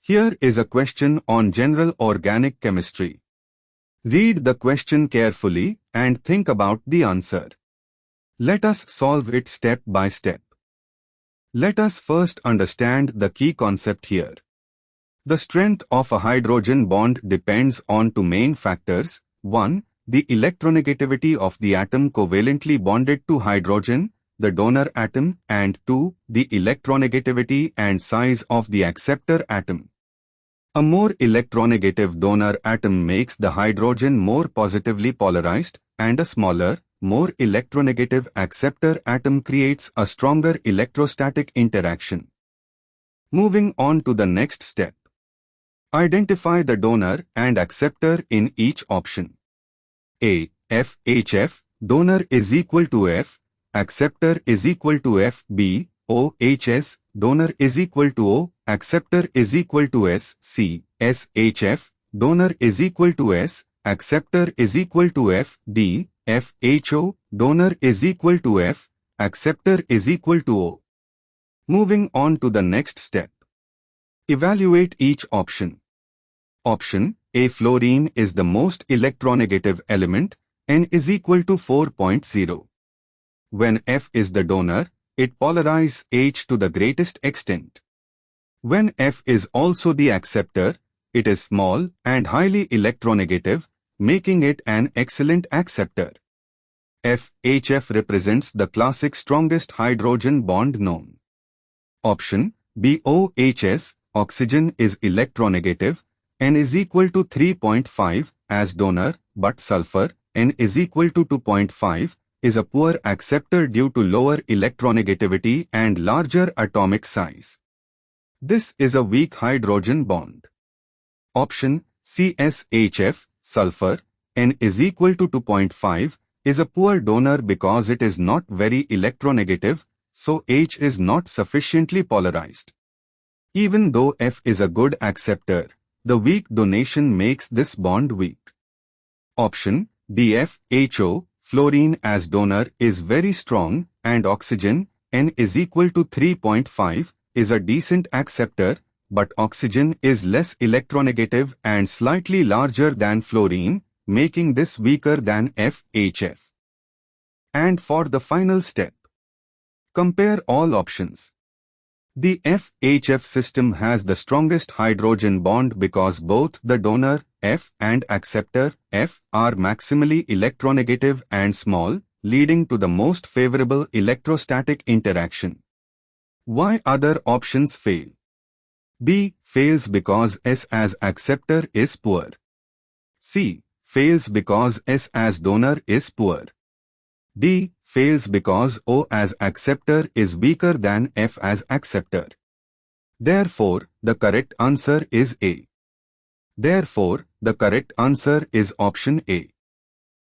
Here is a question on general organic chemistry. Read the question carefully and think about the answer. Let us solve it step by step. Let us first understand the key concept here. The strength of a hydrogen bond depends on two main factors. 1. The electronegativity of the atom covalently bonded to hydrogen, the donor atom, and 2. The electronegativity and size of the acceptor atom. A more electronegative donor atom makes the hydrogen more positively polarized, and a smaller, more electronegative acceptor atom creates a stronger electrostatic interaction. Moving on to the next step. Identify the donor and acceptor in each option. A. FHF, donor is equal to F, acceptor is equal to F. B. OHS, donor is equal to O, acceptor is equal to S. C. SHF, donor is equal to S, acceptor is equal to F. D. FHO, donor is equal to F, acceptor is equal to O. Moving on to the next step. Evaluate each option. Option A. Fluorine is the most electronegative element, N is equal to 4.0. When F is the donor, it polarizes H to the greatest extent. When F is also the acceptor, it is small and highly electronegative, making it an excellent acceptor. FHF represents the classic strongest hydrogen bond known. Option B. OHS, oxygen is electronegative, N is equal to 3.5 as donor, but sulfur, N is equal to 2.5, is a poor acceptor due to lower electronegativity and larger atomic size. This is a weak hydrogen bond. Option C. SHF, sulfur, N is equal to 2.5, is a poor donor because it is not very electronegative, so H is not sufficiently polarized. Even though F is a good acceptor, the weak donation makes this bond weak. Option D. FHO, fluorine as donor is very strong, and oxygen, N is equal to 3.5, is a decent acceptor, but oxygen is less electronegative and slightly larger than fluorine, making this weaker than FHF. And for the final step, compare all options. The FHF system has the strongest hydrogen bond because both the donor, F, and acceptor, F, are maximally electronegative and small, leading to the most favorable electrostatic interaction. Why other options fail? B. Fails because S as acceptor is poor. C. Fails because S as donor is poor. D. Fails because O as acceptor is weaker than F as acceptor. Therefore, the correct answer is A. Therefore, the correct answer is option A.